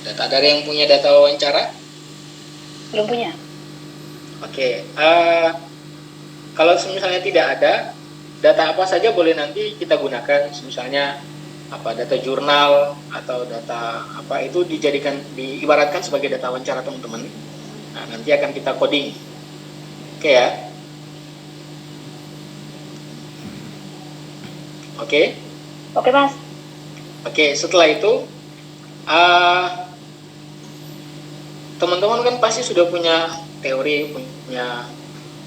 Data dari yang punya data wawancara? Belum punya. Oke, kalau misalnya tidak ada, data apa saja boleh nanti kita gunakan, misalnya apa data jurnal atau data apa itu diibaratkan sebagai data wawancara teman-teman. Nah, nanti akan kita coding. Oke ya. Oke. Oke, Mas. Oke, setelah itu teman-teman kan pasti sudah punya teori, punya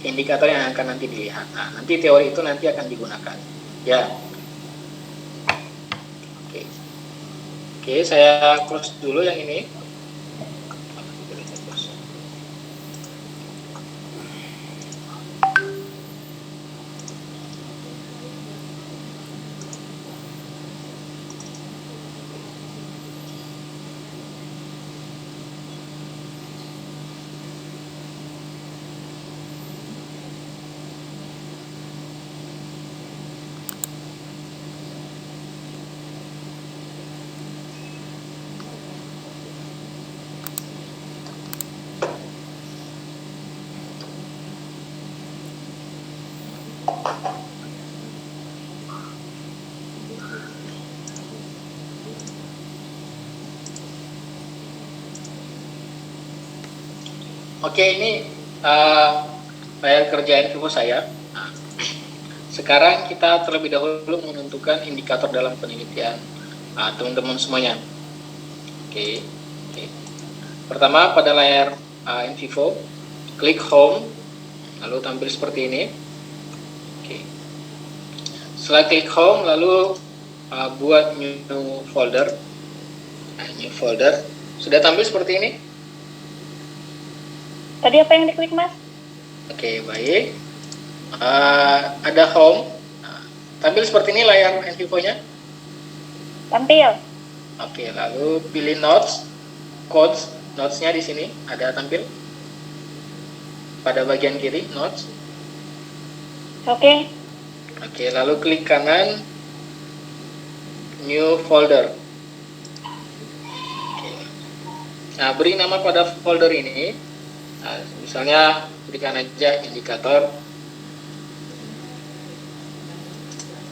indikator yang akan nanti dilihat. Nah, nanti teori itu nanti akan digunakan. Ya. Oke, saya close dulu yang ini. Oke, ini layar kerja info saya. Nah, sekarang kita terlebih dahulu menentukan indikator dalam penelitian teman-teman semuanya. Oke. Pertama pada layar in vivo, klik home, lalu tampil seperti ini. Oke. Setelah klik home, lalu buat new folder. Nah, new folder sudah tampil seperti ini. Tadi apa yang diklik, Mas? Oke, baik. Ada home. Nah, tampil seperti ini layar NVivo-nya. Tampil. Oke, lalu pilih notes, codes, notes-nya di sini ada tampil. Pada bagian kiri, notes. Oke. Oke, lalu klik kanan, new folder. Oke. Nah, beri nama pada folder ini. Nah, misalnya berikan aja indikator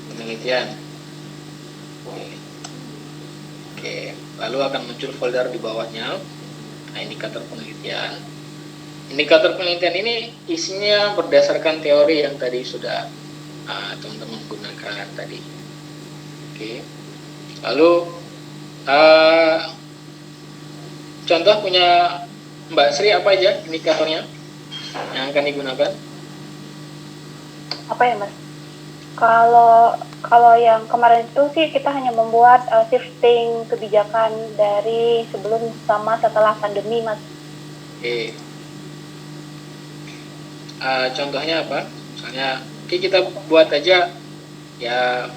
penelitian. Oke, lalu akan muncul folder di bawahnya. Nah, indikator penelitian. Indikator penelitian ini isinya berdasarkan teori yang tadi sudah teman-teman gunakan tadi. Oke. Lalu contoh punya Mbak Sri apa aja indikatornya yang akan digunakan? Apa ya, Mas? Kalau yang kemarin itu sih kita hanya membuat shifting kebijakan dari sebelum sama setelah pandemi, Mas. Oke. Contohnya apa? Misalnya, kita buat aja ya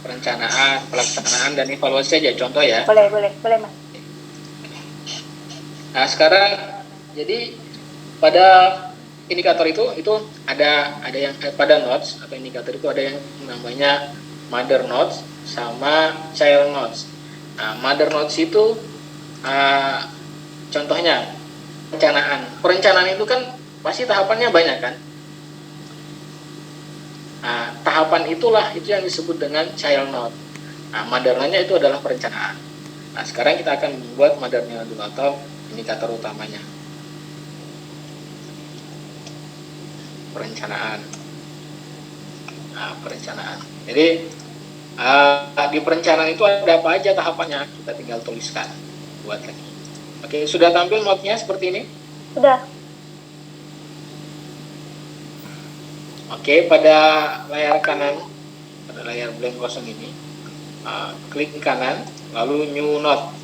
perencanaan, pelaksanaan dan evaluasi aja contoh ya. Boleh, Mas. Nah, sekarang jadi pada indikator itu ada yang pada nodes atau indikator itu ada yang namanya mother nodes sama child nodes. Nah, mother nodes itu contohnya perencanaan itu kan pasti tahapannya banyak kan. Nah, tahapan itulah itu yang disebut dengan child node. Nah, mother-nya itu adalah perencanaan. Nah, sekarang kita akan membuat mother-nya dulu atau indikator utamanya. Perencanaan. Nah, perencanaan. Jadi di perencanaan itu ada apa aja tahapannya, kita tinggal tuliskan, buat lagi. Oke, sudah tampil node-nya seperti ini? Sudah. Oke, pada layar kanan, pada layar blank kosong ini, klik kanan, lalu new node.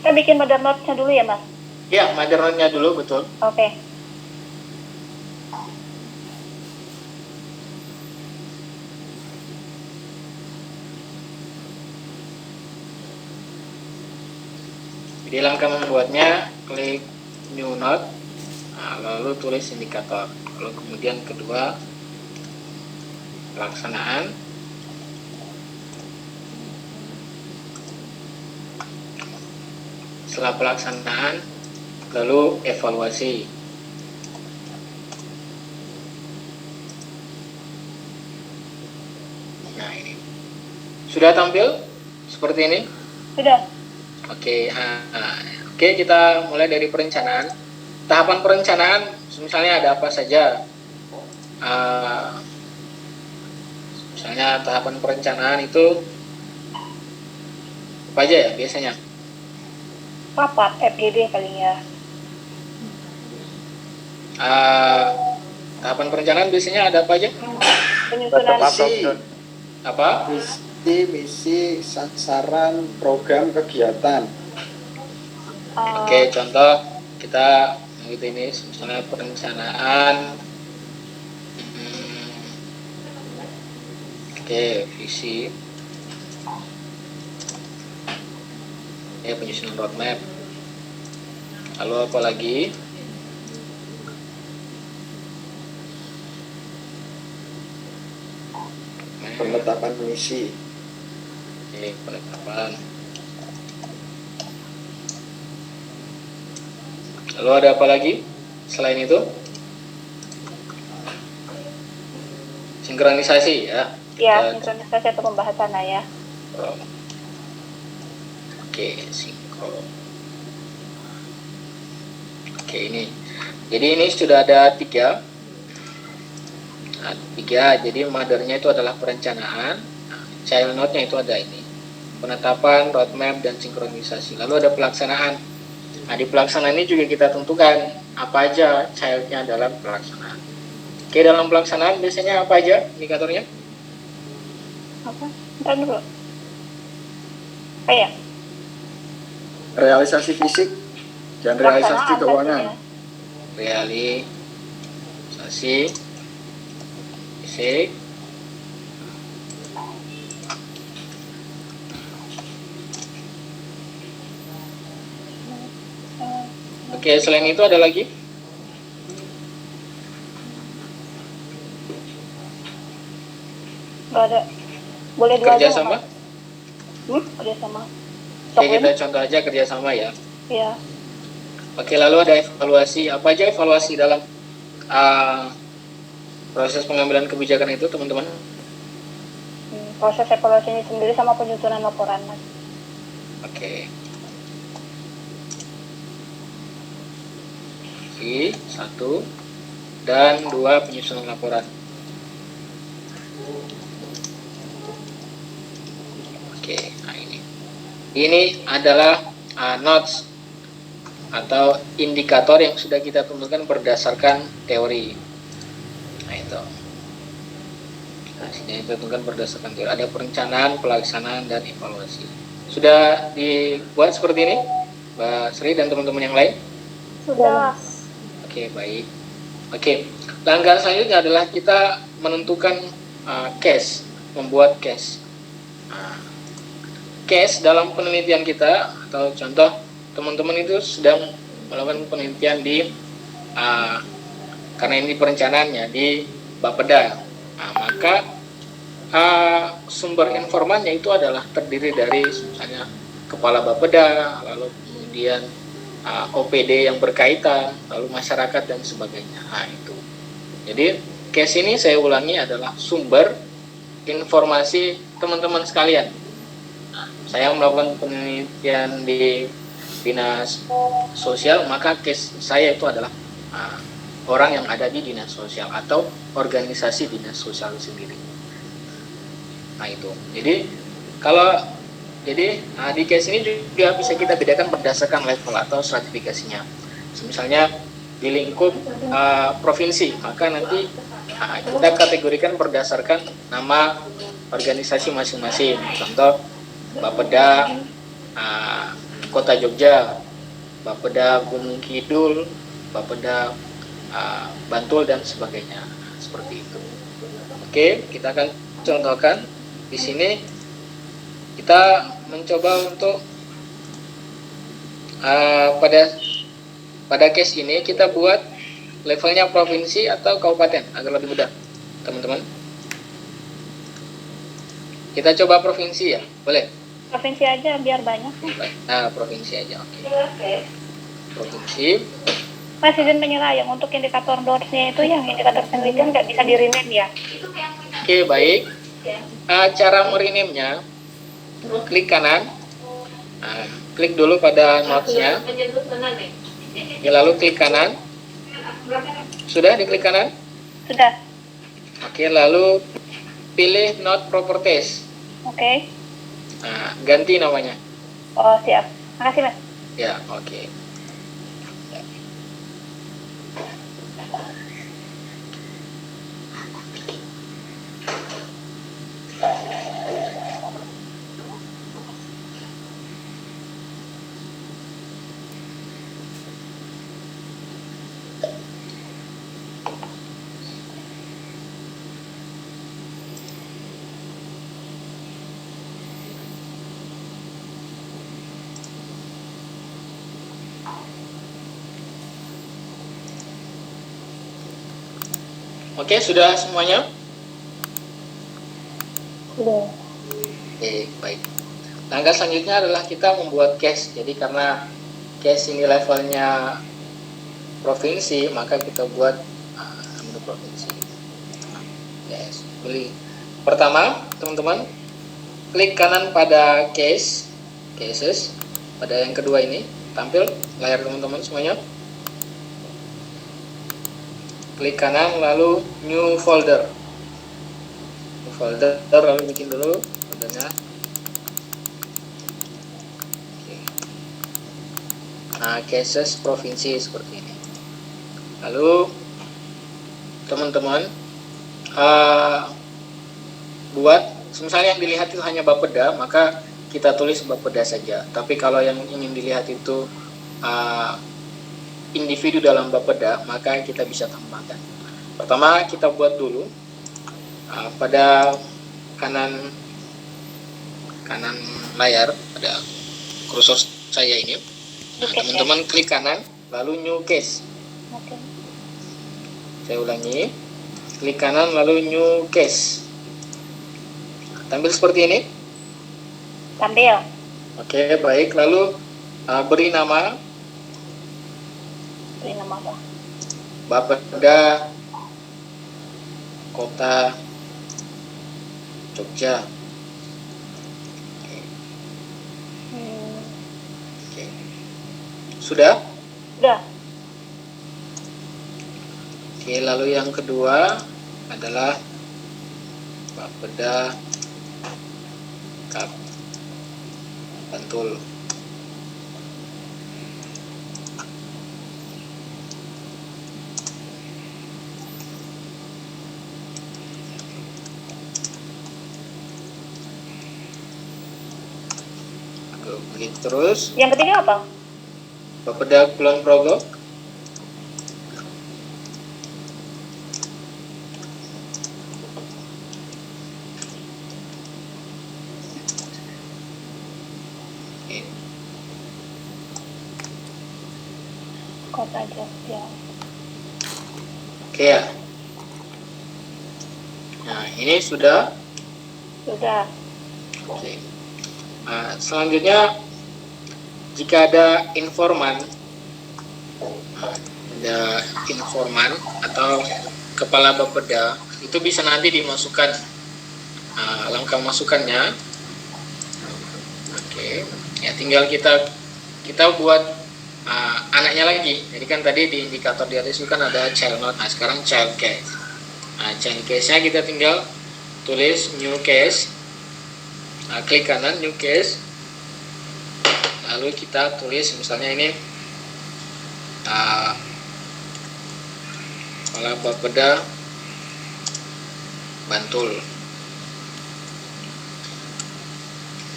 Kita bikin mother node-nya dulu ya, Mas? Ya, mother node-nya dulu, betul. Oke. Di langkah membuatnya, klik new note, lalu tulis indikator. Lalu kemudian kedua, pelaksanaan. Setelah pelaksanaan, lalu evaluasi. Nah, ini sudah tampil seperti ini. Sudah. Oke, kita mulai dari perencanaan. Tahapan perencanaan, misalnya ada apa saja. Misalnya tahapan perencanaan itu apa aja ya biasanya? Rapat FGD paling ya. Tahapan perencanaan biasanya ada apa aja? Penyusunan Apa? Misi, sasaran, program, kegiatan. Oke, contoh kita gitu ini, misalnya perencanaan. Oke, visi. Penyusunan roadmap. Lalu apa lagi? Penetapan misi. Oke, penetapan. Lalu ada apa lagi selain itu? Sinkronisasi ya. Ya, sinkronisasi atau pembahasan ya. Oke, sinkron. Oke, ini. Jadi ini sudah ada 3. Nah, 3. Jadi mothernya itu adalah perencanaan. Nah, child node-nya itu ada ini. Penetapan, roadmap, dan sinkronisasi. Lalu ada pelaksanaan. Nah, di pelaksanaan ini juga kita tentukan apa aja child-nya dalam pelaksanaan. Oke, dalam pelaksanaan biasanya apa aja indikatornya? Apa? Ntar dulu. Kayak Realisasi fisik dan realisasi keuangan. Realisasi fisik, oke, selain itu ada lagi? Nggak ada. Boleh dua aja. Kerjasama? Kerjasama. Oke, kita contoh aja kerjasama ya. Iya. Oke, lalu ada evaluasi. Apa aja evaluasi dalam proses pengambilan kebijakan itu, teman-teman? Proses evaluasinya sendiri sama penyusunan laporan, Mas. Oke. 1 dan 2 penyusunan laporan. Oke, nah ini. Ini adalah notes atau indikator yang sudah kita tentukan berdasarkan teori. Nah itu. Nah, sini kita tentukan berdasarkan teori. Ada perencanaan, pelaksanaan, dan evaluasi. Sudah dibuat seperti ini, Mbak Sri dan teman-teman yang lain? Sudah. Oke, baik. Oke, langkah selanjutnya adalah kita menentukan case, membuat case. Case dalam penelitian kita, atau contoh teman-teman itu sedang melakukan penelitian di karena ini perencanaannya di Bapeda. Nah, maka sumber informannya itu adalah terdiri dari misalnya kepala Bapeda, lalu kemudian OPD yang berkaitan, lalu masyarakat dan sebagainya. Nah, itu. Jadi case ini saya ulangi adalah sumber informasi teman-teman sekalian. Nah, saya melakukan penelitian di dinas sosial, maka case saya itu adalah orang yang ada di dinas sosial atau organisasi dinas sosial sendiri. Nah itu. Jadi di case ini juga bisa kita bedakan berdasarkan level atau stratifikasinya. Misalnya di lingkup provinsi, maka nanti kita kategorikan berdasarkan nama organisasi masing-masing. Contoh Bapeda Kota Jogja, Bapeda Gunung Kidul, Bapeda Bantul dan sebagainya. Seperti itu. Oke, kita akan contohkan di sini. Kita mencoba untuk Pada case ini kita buat levelnya provinsi atau kabupaten agar lebih mudah, teman-teman. Kita coba provinsi ya, boleh? Provinsi aja biar banyak. Nah, provinsi aja, oke. Provinsi. Mas izin menyela yang untuk indikator DOTS-nya itu yang indikator penelitian nggak bisa di-rename ya? Oke, baik. Cara merename-nya, klik kanan, klik dulu pada notes-nya, lalu klik kanan. Sudah diklik kanan? Sudah. Oke, lalu pilih Note Properties. Oke. Ganti namanya. Oh, siap. Makasih, Mas. Ya, oke. Oke, sudah semuanya? Sudah. Oke, baik. Langkah selanjutnya adalah kita membuat case. Jadi karena case ini levelnya provinsi, maka kita buat ambil provinsi. Yes, beli. Pertama, teman-teman, klik kanan pada cases. Pada yang kedua ini, tampil layar teman-teman semuanya. Klik kanan lalu new folder. New folder lalu bikin dulu foldernya. Oke. Nah, cases provinsi seperti ini. Lalu teman-teman buat, misalnya yang dilihat itu hanya Bapeda, maka kita tulis Bapeda saja. Tapi kalau yang ingin dilihat itu individu dalam Bapeda, maka kita bisa tambahkan. Pertama kita buat dulu pada kanan layar, pada kursor saya ini. Teman-teman klik kanan lalu new case. Oke. Saya ulangi, klik kanan lalu new case. Tampil seperti ini. Tampil. Oke, baik. Lalu beri nama apa? Bapeda Kota Jogja. Oke. Sudah? Sudah. Oke, lalu yang kedua adalah Bapeda Kap Bantul. Begitu terus. Yang ketiga apa? Bapeda Kulon Progo. Kota Jogja. Oke ya. Nah, ini sudah. Sudah. Oke. Nah, selanjutnya jika ada informan atau kepala Bapeda, itu bisa nanti dimasukkan langkah masukannya. Oke, ya tinggal kita buat anaknya lagi. Jadi kan tadi di indikator di atas itu kan ada child node. Nah, sekarang child case. Nah, child case-nya kita tinggal tulis new case. Nah, klik kanan new case. Lalu kita tulis misalnya ini kepala Bapeda Bantul.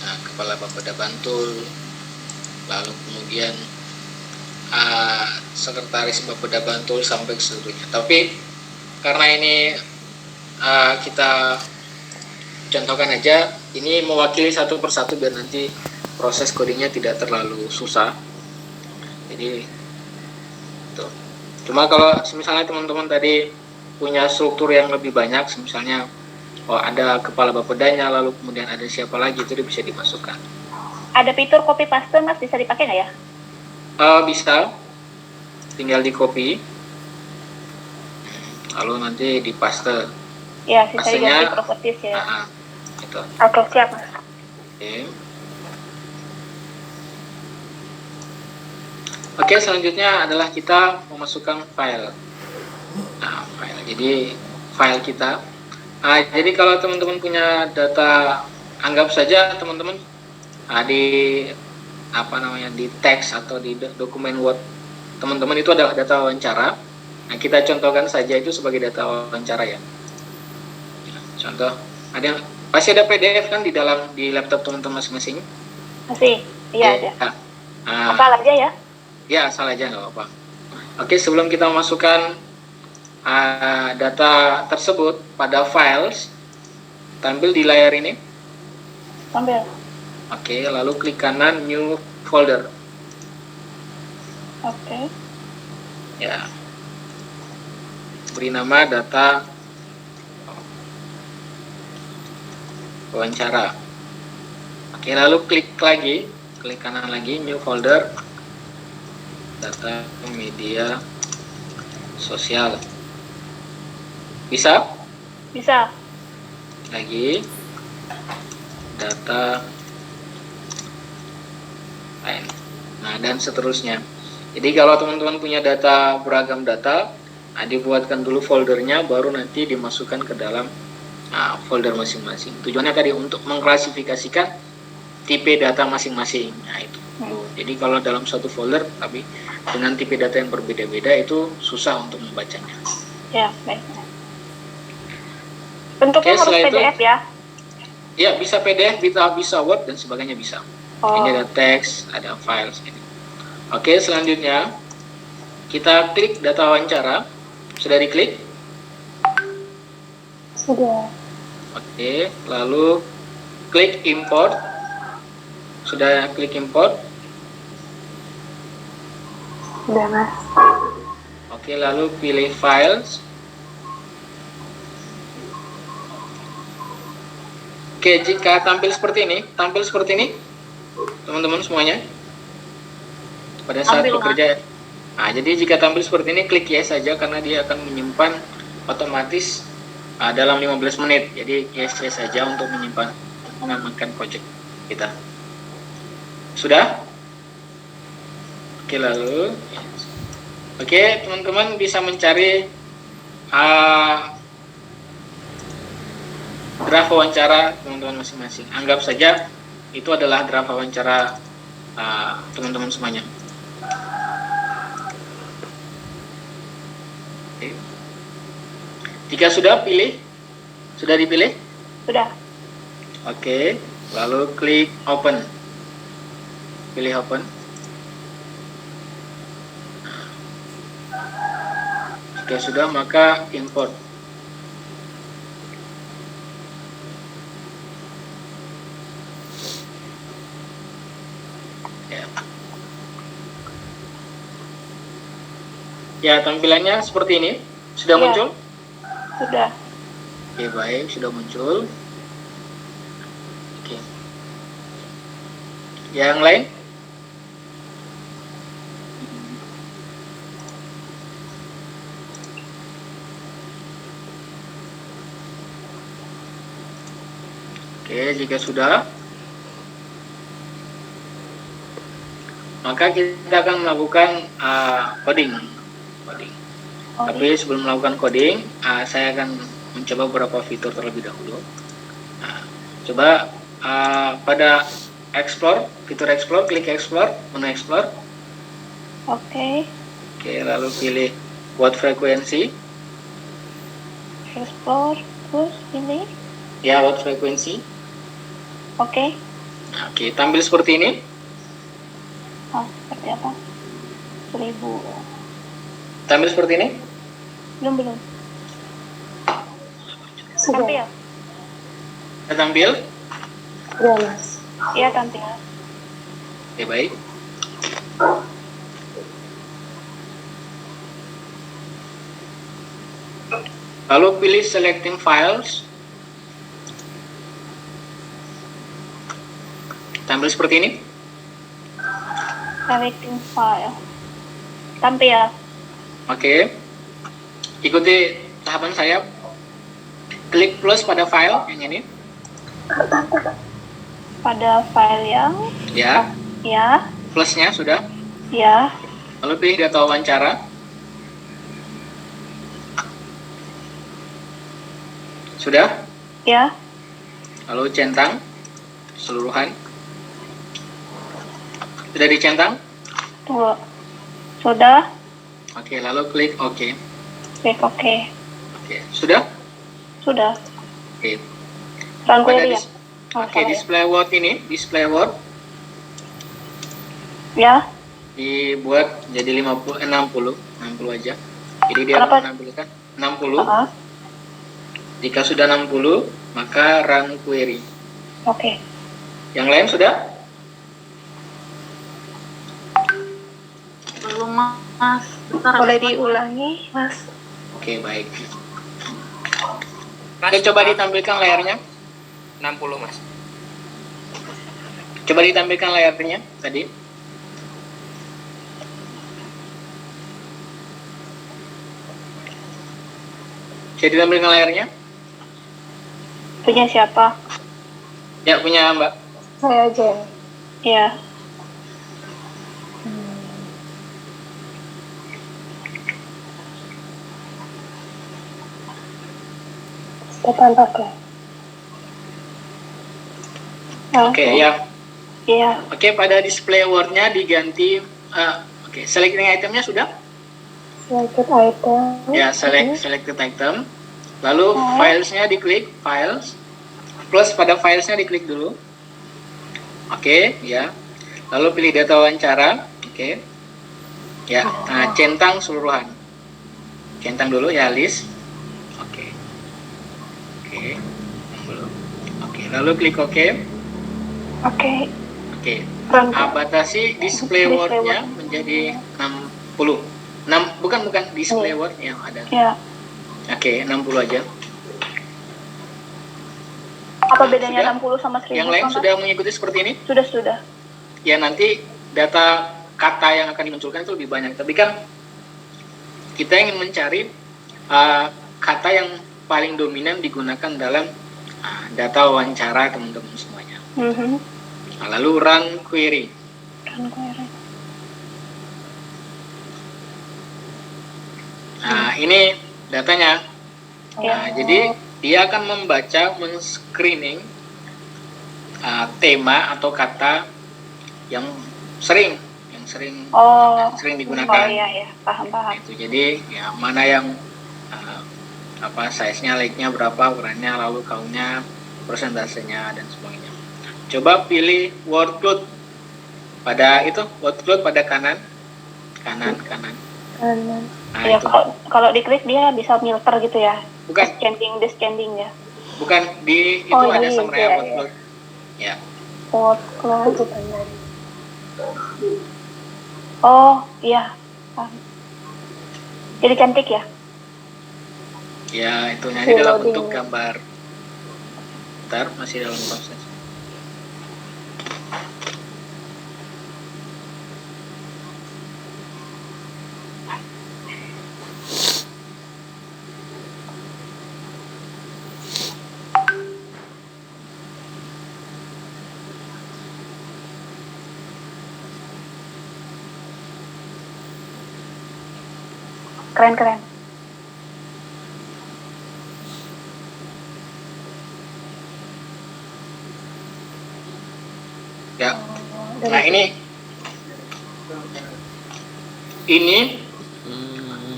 Nah, kepala Bapeda Bantul. Lalu kemudian sekretaris Bapeda Bantul sampai seluruhnya. Tapi karena ini kita contohkan aja, ini mewakili satu persatu biar nanti proses codingnya tidak terlalu susah. Jadi tuh. Cuma kalau misalnya teman-teman tadi punya struktur yang lebih banyak, misalnya ada kepala bapedanya, lalu kemudian ada siapa lagi, itu bisa dimasukkan. Ada fitur copy paste Mas, bisa dipakai nggak ya? Bisa, tinggal di copy, lalu nanti di paste. Ya, bisa Pastenya, diganti properties ya. Gitu. Oke, siap Mas. Oke, selanjutnya adalah kita memasukkan file. Nah, file. Jadi file kita. Jadi kalau teman-teman punya data, anggap saja teman-teman di di teks atau di dokumen Word teman-teman itu adalah data wawancara. Nah, kita contohkan saja itu sebagai data wawancara ya. Contoh, pasti ada PDF kan di laptop teman-teman masing-masing? Masih, iya ada. Asal aja ya? Ya, asal aja nggak apa-apa. Oke, sebelum kita masukkan data tersebut pada files, tampil di layar ini. Tampil. Oke, lalu klik kanan New Folder. Oke. Ya. Beri nama data wawancara. Oke, lalu klik kanan lagi New Folder, data media sosial. Bisa? Bisa. Lagi data lain. Nah, dan seterusnya. Jadi kalau teman-teman punya beragam data, dibuatkan dulu foldernya, baru nanti dimasukkan ke dalam folder masing-masing. Tujuannya tadi untuk mengklasifikasikan tipe data masing-masing. Nah, itu. Jadi kalau dalam satu folder, tapi dengan tipe data yang berbeda-beda, itu susah untuk membacanya. Ya, baik. Bentuknya harus PDF ya? Ya, bisa PDF, bisa Word, dan sebagainya bisa. Ini ada teks, ada files. Oke, selanjutnya kita klik data wawancara. Sudah diklik? Sudah. Oke, lalu klik import. Sudah klik import? Sudah, Mas. Oke, lalu pilih files. Oke, jika tampil seperti ini, teman-teman semuanya, pada saat bekerja. Nah, jadi jika tampil seperti ini, klik yes saja karena dia akan menyimpan otomatis dalam 15 menit. Jadi yes saja untuk mengamankan project kita. Sudah? Oke, lalu. Oke, teman-teman bisa mencari draft wawancara teman-teman masing-masing. Anggap saja itu adalah draft wawancara teman-teman semuanya. Oke. Jika sudah dipilih? Sudah. Oke, lalu klik open. Pilih open. Jika sudah, maka import. Ya, tampilannya seperti ini. Sudah muncul? Sudah. Oke, baik, sudah muncul. Oke. Yang lain? Oke, jika sudah, maka kita akan melakukan coding. Tapi sebelum melakukan coding, saya akan mencoba beberapa fitur terlebih dahulu. Coba pada fitur explore, klik explore, menu explore. Oke, lalu pilih what frequency. Explore, terus ini. Ya, what frequency. Oke, tampil seperti ini. Seperti apa? 1000. Tampil seperti ini? Belum. Tampil. Sudah tampil? Iya, Mas. Iya, tampil. Oke, baik. Lalu pilih selecting files. Tampil seperti ini. Selecting file. Tampil. Oke. Ikuti tahapan saya. Klik plus pada file yang ini. Pada file yang Ya, ya, plusnya sudah. ya, Lalu pilih data wawancara. Sudah. ya. Lalu centang keseluruhan. Sudah dicentang? Tunggu. Sudah. Oke, lalu klik OK. Klik OK. Oke, sudah? Sudah. Oke. Run Pada query ya? Oh, Oke, salah ya. display word ini, display word Ya. dibuat jadi 60 aja. Jadi dia Kenapa? menampilkan 60. Ah, Jika sudah 60, maka run query. Oke. Yang lain sudah? Belum mas, bentar. Boleh diulangi, Mas? Oke, baik. Mas, Oke, coba ditampilkan layarnya. 60 mas. Coba ditampilkan layarnya tadi. Jadi ditampilkan layarnya. Punya siapa? Ya, punya Mbak. Saya aja. Ya. Depan pakai. Oke, ya. Iya. Oke, pada display word-nya diganti. Oke, selecting itemnya sudah? Selected item. Ya, selected item. Lalu Oh. filesnya diklik, files. Plus pada filesnya diklik dulu. Oke, ya. Lalu pilih data wawancara. Oke. Ya, nah, centang keseluruhan. Centang dulu ya, list. Oke. Oke. Belum. Oke, lalu klik OK. Oke. Oke. Run. Batasi display Display word-nya word. menjadi 60. Bukan display word yang ada. Ya. Oke, 60 aja. Apa bedanya Sudah? 60 sama 1000? Yang lain Mas? sudah mengikuti seperti ini? Sudah. Ya, nanti data kata yang akan dimunculkan itu lebih banyak. Tapi kan kita ingin mencari kata yang paling dominan digunakan dalam data wawancara teman-teman semuanya. Nah, lalu run query. Run query. Nah, ini datanya. Ya. Nah, jadi dia akan membaca, men-screening tema atau kata yang sering Oh. digunakan. Oh iya, paham. Itu jadi ya mana yang size-nya, like-nya berapa, ukurannya, lalu count-nya, persentasenya dan sebagainya. Coba pilih word cloud pada word cloud pada kanan. Nah, Ya, itu. kalau diklik dia bisa filter gitu ya. Bukan. Descending ya. Bukan di itu Oh, ada ini, summary ya, word ya. cloud. Ya. Word cloud. Oh, iya. Paham. Jadi cantik ya? Ya, itu nanti dalam Loading. bentuk gambar. Ntar masih dalam proses. Keren. Ya. Nah, ini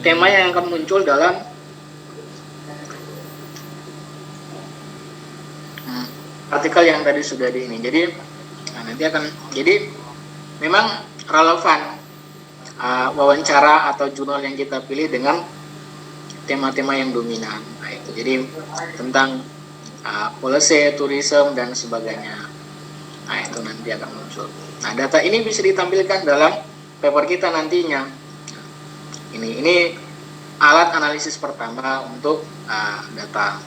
tema yang akan muncul dalam artikel yang tadi sudah di ini. Jadi nanti memang relevan wawancara atau jurnal yang kita pilih dengan tema-tema yang dominan. Nah, itu jadi tentang policy, tourism dan sebagainya. Nah, itu nanti akan muncul. Nah, data ini bisa ditampilkan dalam paper kita nantinya. Ini alat analisis pertama untuk data.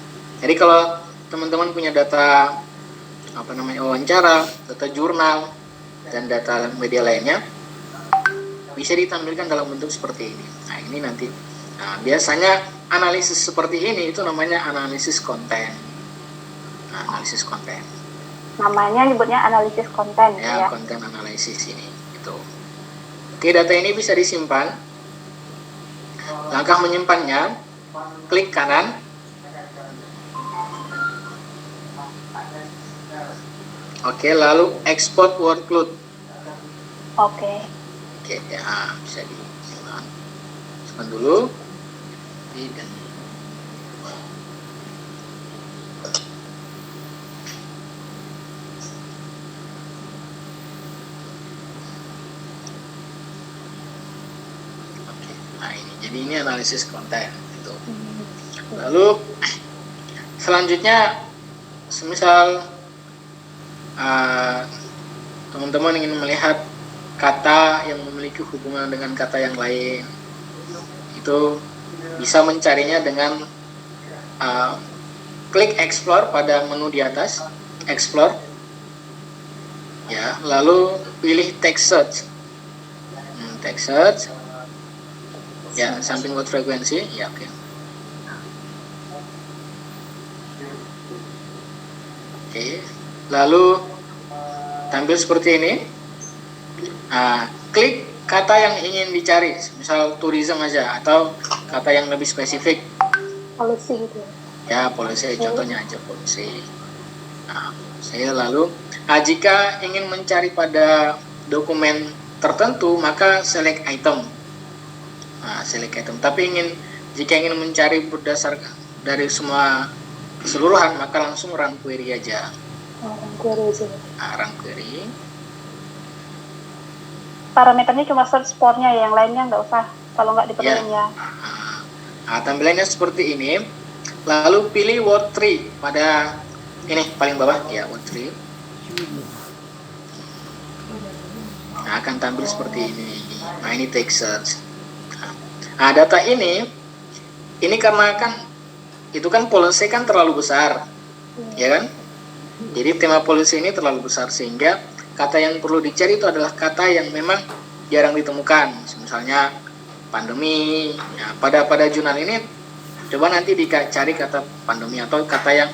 Jadi kalau teman-teman punya data wawancara, data jurnal, dan data media lainnya, bisa ditampilkan dalam bentuk seperti ini. Nah, ini nanti. Nah, biasanya analisis seperti ini itu namanya analisis konten. Nah, analisis konten. Namanya nyebutnya analisis konten Ya, ya. konten analisis ini. Gitu. Oke, data ini bisa disimpan. Langkah menyimpannya, klik kanan. Oke, lalu export workload. Oke. Oke, ya bisa disimpan. Simpan dulu. Dan oke, nah ini. Jadi ini analisis konten gitu. Lalu selanjutnya, semisal teman-teman ingin melihat kata yang memiliki hubungan dengan kata yang lain, itu bisa mencarinya dengan klik explore pada menu di atas, explore ya, lalu pilih text search. Text search ya, samping word frekuensi ya, oke. Oke, lalu tampil seperti ini. Klik kata yang ingin dicari, misal tourism aja, atau kata yang lebih spesifik. Policy gitu. Ya, policy, contohnya aja policy. Nah, saya lalu, jika ingin mencari pada dokumen tertentu, maka select item. Select item. Tapi jika ingin mencari berdasarkan dari semua keseluruhan, maka langsung run query aja. Run query aja. Run query. Parameternya cuma search for-nya, yang lainnya nggak usah kalau nggak diperlukan ya. Tampilannya seperti ini. Lalu pilih word tree pada ini paling bawah ya, word tree. Nah, akan tampil seperti ini. Nah, ini text search. Data ini karena kan itu kan policy kan terlalu besar, ya kan? Jadi tema policy ini terlalu besar sehingga kata yang perlu dicari itu adalah kata yang memang jarang ditemukan. Misalnya pandemi. Ya, pada jurnal ini coba nanti dicari kata pandemi atau kata yang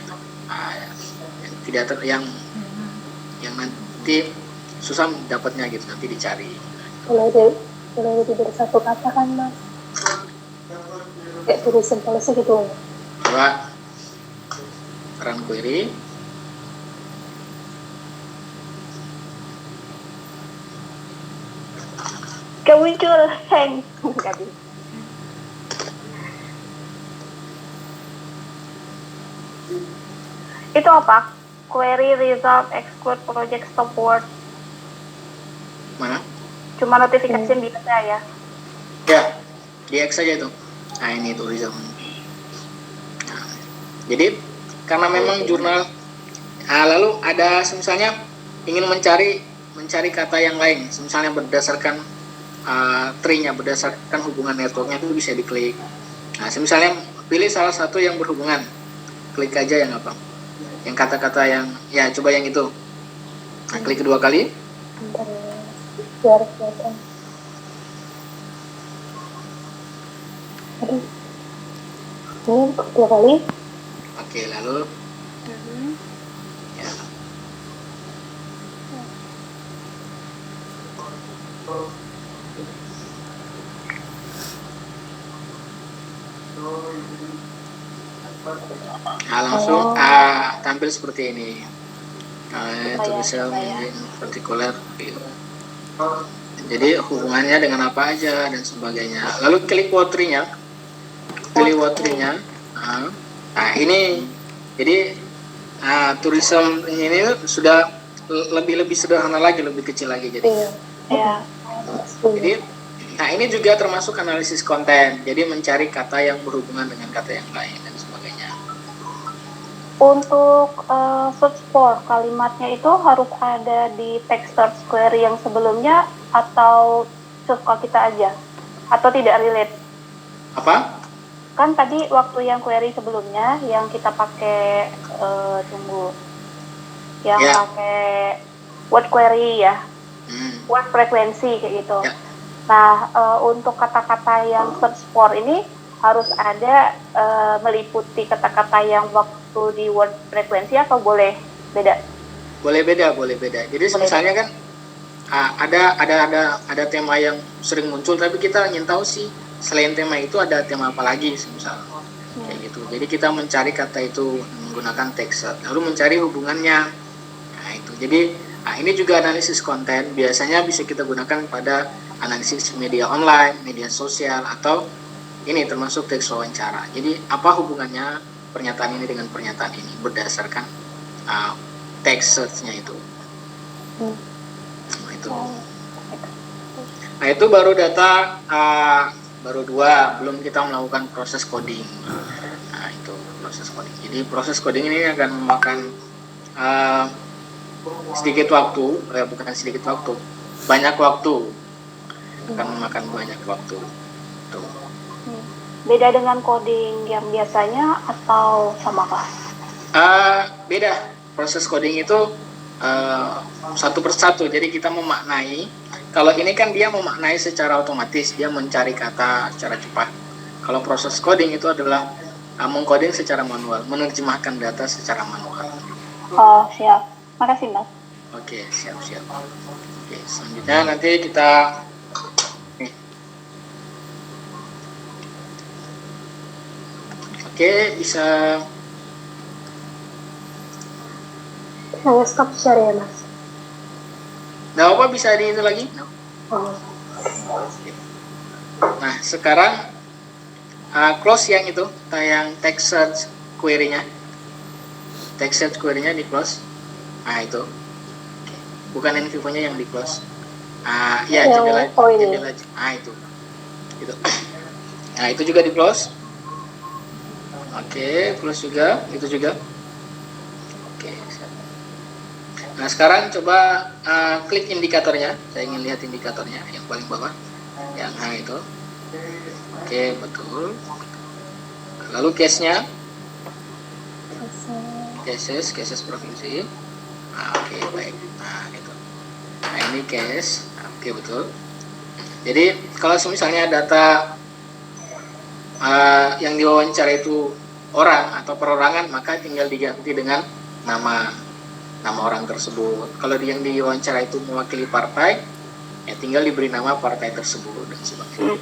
yang nanti susah dapatnya gitu, nanti dicari. Boleh lebih satu kata kan Mas? Kayak tourism policy gitu. Coba run query. Gak muncul, hang. Itu apa? Query result exclude project stop word. Mana? Cuma notification biasa ya? Ya, di X saja itu. Nah, ini tourism. Jadi karena memang jurnal, lalu ada misalnya ingin mencari kata yang lain, misalnya berdasarkan tree-nya, berdasarkan hubungan networknya, itu bisa diklik. Nah, misalnya pilih salah satu yang berhubungan, klik aja yang apa, yang kata-kata yang ya, coba yang itu. Nah, klik kedua kali. Biar kelihatan. Aduh. Ini kedua kali. Oke, lalu ya. Nah, langsung tampil seperti ini. Tulisan partikular. Jadi hubungannya dengan apa aja dan sebagainya. Lalu klik word tree-nya. Pilih word tree-nya. Nah, ini jadi tourism ini sudah lebih sederhana lagi, lebih kecil lagi jadi. Iya. Jadi ini juga termasuk analisis konten. Jadi mencari kata yang berhubungan dengan kata yang lain dan sebagainya. Untuk search for kalimatnya itu harus ada di text search query yang sebelumnya atau suka kita aja atau tidak relate? Apa? kan tadi waktu yang query sebelumnya yang kita pakai yang Ya. pakai word query ya, word frekuensi kayak gitu. Ya. Nah, untuk kata-kata yang search for ini harus ada meliputi kata-kata yang waktu di word frekuensi atau boleh beda? Boleh beda. Jadi misalnya kan ada tema yang sering muncul, tapi kita ingin tahu sih selain tema itu ada tema apa lagi misalnya. Kayak gitu. Jadi kita mencari kata itu menggunakan text search, lalu mencari hubungannya. Nah, itu. Jadi ini juga analisis konten, biasanya bisa kita gunakan pada analisis media online, media sosial, atau ini termasuk teks wawancara. Jadi apa hubungannya pernyataan ini dengan pernyataan ini berdasarkan text search-nya itu. Itu. Nah, itu baru data baru 2, belum kita melakukan proses coding. Nah, itu proses coding. Jadi proses coding ini akan memakan sedikit waktu, banyak waktu, akan memakan banyak waktu. Tuh. Beda dengan coding yang biasanya atau samakah? Beda. Proses coding itu satu persatu. Jadi kita memaknai. Kalau ini kan dia memaknai secara otomatis, dia mencari kata secara cepat. Kalau proses coding itu adalah mengcoding secara manual, menerjemahkan data secara manual. Oh, siap. Makasih, Mas. Oke, siap. Oke, selanjutnya nanti kita bisa Saya stop share ya, Mas. Nah, apa bisa di itu lagi? Oh. Nah, sekarang close yang itu, yang text search query-nya. Text search query-nya di close. Nah, itu. Bukan infonya yang di close. Ya, jendela. Nah, itu. Gitu. Nah, itu juga di close. Oke, close juga, itu juga. Oke, siap. Nah, sekarang coba klik indikatornya. Saya ingin lihat indikatornya yang paling bawah. Yang itu. Oke, betul. Lalu case-nya. Cases provinsi. Oke, baik. Nah, itu. Nah, ini case. Oke, betul. Jadi, kalau misalnya data yang diwawancara itu orang atau perorangan, maka tinggal diganti dengan nama orang tersebut. Kalau yang diwawancara itu mewakili partai, ya tinggal diberi nama partai tersebut dan sebagainya.